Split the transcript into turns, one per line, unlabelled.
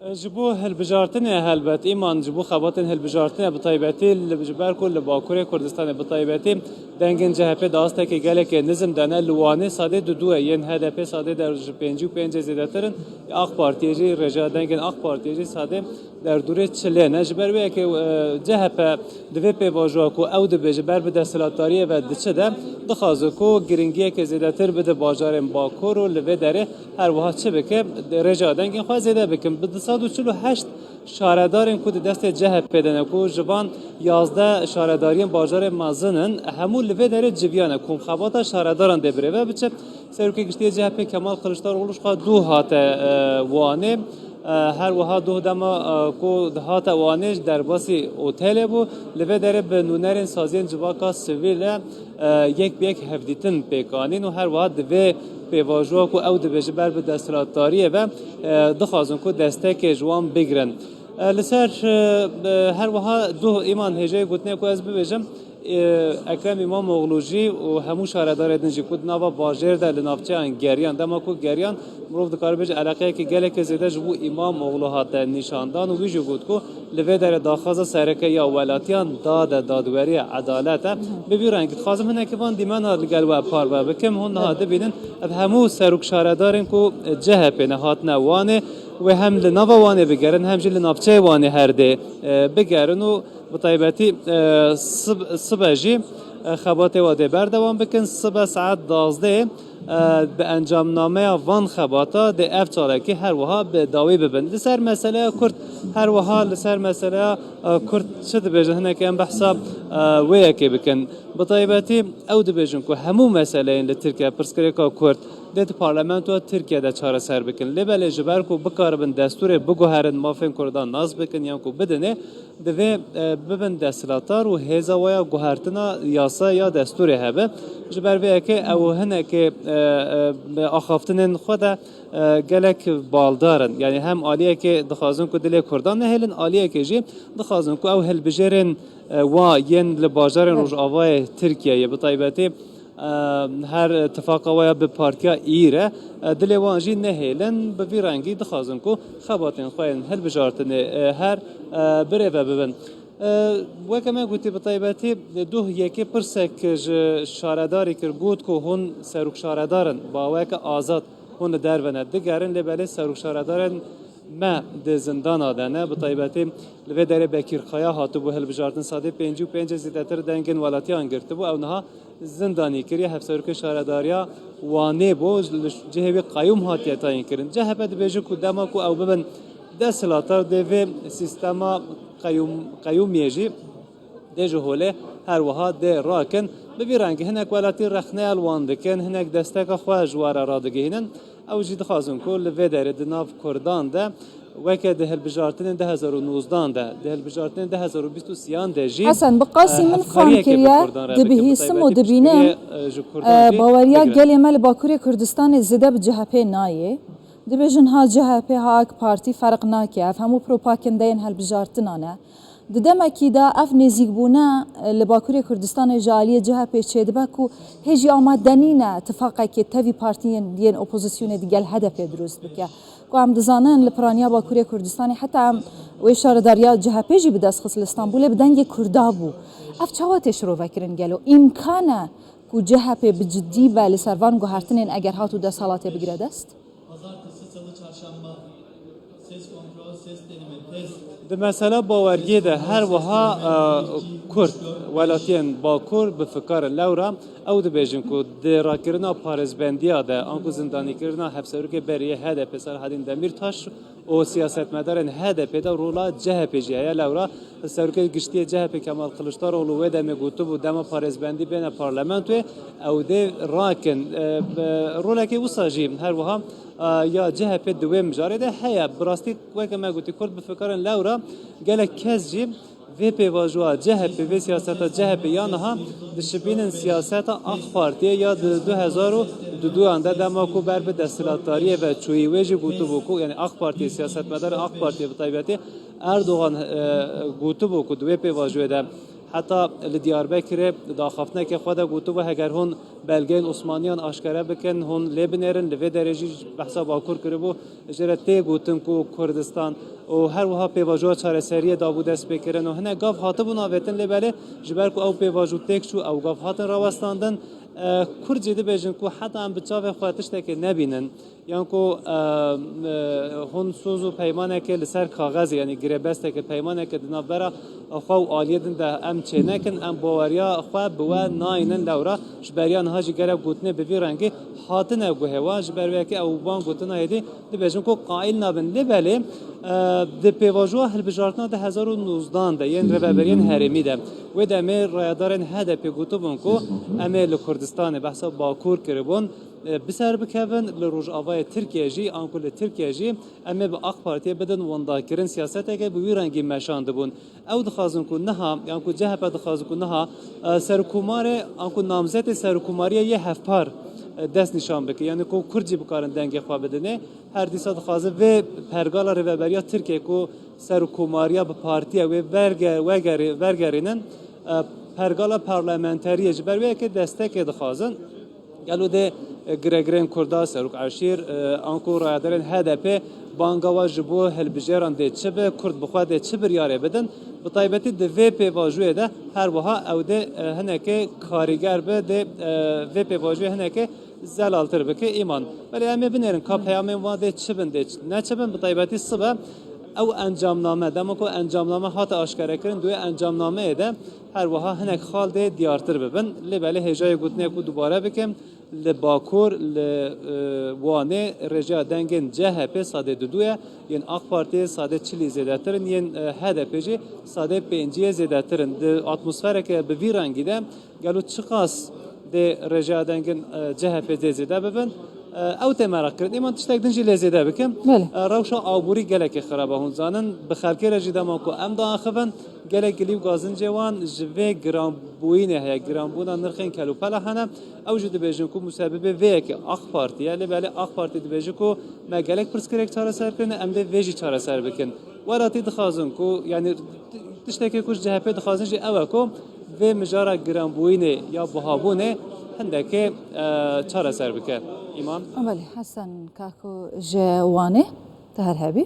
جبو هالبجارتني هالبت إيمان جبو خباتن هالبجارتني بطيبتي الجبار كل باكوري كردستان بطيبتي دنگن جهبه داسته که گله که نظم دانه لوانه ساده دو ین هدف ساده در پنجو پنج زیادترن اق پارتیجی رجا دنگن اق پارتیجی ساده در دوره چله نجبر به که جهبه دوی پی واجو کو او دو بجبر به دستلاتاری و دچه ده دخازو کو گرینگیه که زیادتر بده باجارم باکور و لوی داره هر وقت چه بکه رجا دنگن خواهد زیاده بکن به 248 شاردارین کو دست جهب بدن کو جوان 11 شاردارین بازار مازنن همون لوی داره جویانه کوم خباتا شارداران دبره و بچه سرکی گشتی جهب کمال کلشداروغلوش خوا دو هات وانه هر وها دو دما کو هات وانش در باسی اوتل بو لوی داره به نونرین سازین جواکا سویل یک بیک هفدیتن پیکانین و هر وها دوی پیواجو کو او دبج بر به دستلاتاریه و دخوازن کو دسته که جوان بگیرن لسر هر وها دو ایمان هجای گوتنه کو از ببجم اکرم امام اغلوجی و همو شهردار دنجی کود نوا باجر در لنافچه گریان دما کو گریان مروف دکار بج علاقه که گله که زده جبو امام اغلو هات نشاندان و ویجو گود کو لوی در داخاز سرکه یا ولاتیان دادوری عدالت ببیرن که خازم هنه که وان دیمان ها لگل و پار و بکم هون نهاده بینن همو سروک شهردارن کو جهپ نهات نوانه و هم لنوا وانه بگرن هم جل نافچه وانه هر ده بگرن و بطيبتي صباجي خبات واده بردوام بکن صبح ساعت 12 به انجام نامه وان خباتا ده اف چالکی هر وها به داوی ببن لسر مسئله کرد هر وها لسر مسئله کرد شد بجن هنه که ام بحثا ویا که بکن بطيبتي او ده بجن که همو مسئله این لترکیه پرسکریکا کرد ده پارلمانتو ترکیه ده چاره سر بکن لبل جبر کو بکاربن دستور بگوهرن مافین کردان ناز بکن یا کو بدنه دوی ببن دستلاتار و هزا ویا گوهرتنا یاسا یا دستور هبه جبر ویا که او هنه که آخافتنن خود گلک بالدارن یعنی هم عالیه که دخوازن کو دل کردان نهلن عالیه که جی دخوازن کو او هل بجرن و ین لباجارن روش آوای ترکیه بطیبتی هر اتفاق ویا به پارتیا ایره دل وانجی نهیلن به ویرانگی دخوازن کو خباتن خوین هل بجارتن هر بره و ببن وکما گوتی بطیبتی دو یکی پرسک شارداری کر گوت کو هون سروک شاردارن با وک آزاد هون در و ندگرن لبله سروک شاردارن ما ده زندان آدانه بطیبتی لوی داره بکیر خیا هاتو بو هل بجارتن ساده 55 زیادتر دنگن ولاتی انگرته بو او نها زندانی کری هفسرک شارداریا وانه بو جهوی قیوم هاتیه تاین کرن جهبت بیجو کو دما کو او ببن دستلاتار دوی سیستما قیوم یجی ده جهوله هر وها ده راکن ببیرنگ هنک ولاتی رخنه الوان دکن هنک دستک خواه جوار را دگهینن او جید خازن کل وی داره دناف کردان ده وکه ده هالبجارتن 2019 ده هالبجارتن 2023 ده جی
حسن بقاسي من خان كريا دبيه سمو دبينه باوريا گلی مل باکوری کردستان زده بجهپه نایه دبیجن ها جهپه ها اک پارتی فرق ناکه اف همو پروپاکندین هالبجارتنانه ددم اكيدا اف نزيق بونا لباكوري كردستان جاليه جهه بيتشدبا كو هجي آمدنينا اتفاقا كي تافي بارتيين ديان اوبوزيسيون ديال هدف دروست بك كو عم دزانن لبرانيا باكوري كردستاني حتى عم ويشار داريا جهه بيجي بداس خص اسطنبول بدنج كردابو اف چاواتش رو فكرن قالو امكانه كو جهه بجدي بالسرفان گوهرتنين اگر هاتو د صلات بگردست
ده مثلا باورگی ده هر وها کرد ولاتین با کرد به فکر لورا او ده بیجن کو ده راکرنا پارزبندیا ده آنکو زندانی کرنا حبسرو که بریه هده پسر هدین دمیر تاش و سیاست مدارن هده پیدا رولا جه پیجی یا لورا سرو که گشتی جه پی کمال خلشتار اولوه ده میگوتو بود دم پارزبندی بین پارلمانتو او ده راکن رولا که وساجیم هر وها یا جهه پی دویم جاره ده هیا براستی وقتی ما گویی کرد بفکرن لورا گله کسی و پی واجوا جهه پی و سیاست جهه پی یا نه دشبین سیاست آخ پارتیه یا 2002 انده دماغو بر به دستلاتاریه و چوی وجی گویی بکو یعنی آخ پارتی سیاست مدار آخ پارتی بتایبتی اردوغان گویی بکو دو پی واجوا ده حتی لدیاربکر داخفتنه که خود گوتو و اگر هون بلگین عثمانیان آشکاره بکن هون لبنرن لوی درجی بحثا باکور کربو جرته گوتن کو کردستان و هر وها پیواجو چارەسەریە دابوو دەست پێکردن و هەنێک گاف هاتبوو ناوێتن لێبەرێ ji ber ku ew pêvajo têk çû ew gav hatin rawestandin Kurd jî dibêjin ku heta em bi çavê xwe tiştekê nebînin yan ku hûn soz û peymanekê li ser kaxezê yanî girebestekê peymanekê di navbera xwe û aliyê din de em çê nekin em baweriya xwe bi we nayînin lewra ji beriya niha jî gelek gotinê bi vî rengî hatine guhêwa ji ber wekî ew van gotina êdî dibêjin ku qaîl nabin lêbelê di pêvajoya hilbijartina de 2019 de yên rêveberiyên herêmî de wê demê rayadarên HDP gotibûn ku em ê li Kurdistanê behsa Bakur kiribûn bi ser bikevin li Rojavayê Tirkiye jî an ku li Tirkiye jî em ê bi AK Partiye bidin wendakirin siyaseteke bi wî rengî meşandibûn ew dixwazin ku niha yan ku CHP dixwazin ku niha serokkomarê an ku namzetê serokkomariyê yê hevpar dest nişan bike yani ku Kurd jî bikarin dengê xwe bidinê her dîsa dixwaze vê pergala rêveberiya Tirkiye ku serokkomariya bi partiya wê wergerînin pergala parlamenteriyê ji ber wê yekê destekê dixwazin gelo de giregirên Kurda serok eşîr an ku rayadarên HDP banga ji bo hilbijeran dê çi be Kurd bi xwe dê çi biryarê bidin bi taybetî di vê pêvajoyê de her wiha ew dê hinekê karîger be dê vê pêvajoyê hinekê zelaltir bike îman belê em ê binêrin ka peyamên wan dê çi bin dê ne çi bin bi taybetî sibe ew encamname dema ku encamname hate aşkarekirin duê encamnameyê de her wiha hinek xal dê diyartir bibin lê belê hêjayê gotinê ku dubare bikim li Bakur li Wanê rêjeya dengên CHP sadê duduye yên AK Partiye sadê çilî zêdetirin yên HDP jî sadê pênciyê zêdetirin di atmosfereke bi vî rengî de gelo çi qas dê rêjeya dengên CHP dê zêde bibin ew tê merak kirin îman tiştek din jî lê zêde bikim rewşa aborî gelekê xirab e hûn zanin bi xelkê re jî dema ku em diaxivin gelek gilîv gazincê wan ji vê giranbûyînê heye giranbûna nirxên kelûpela hene ew jî dibêjin ku musebibê vê yekê AK Partiye lê belê AK Parti dibêje ku me gelek pirsgirêk çareserkirin em dê vê jî çareser bikin welatî dixwazin ku yani tiştekê ku ji CHP dixwazin jî ew e ku vê mijara giranbûyînê ya buhabûnê hindekê çareser bike. İman?
بله حسن کاکو جوانه تهر هبی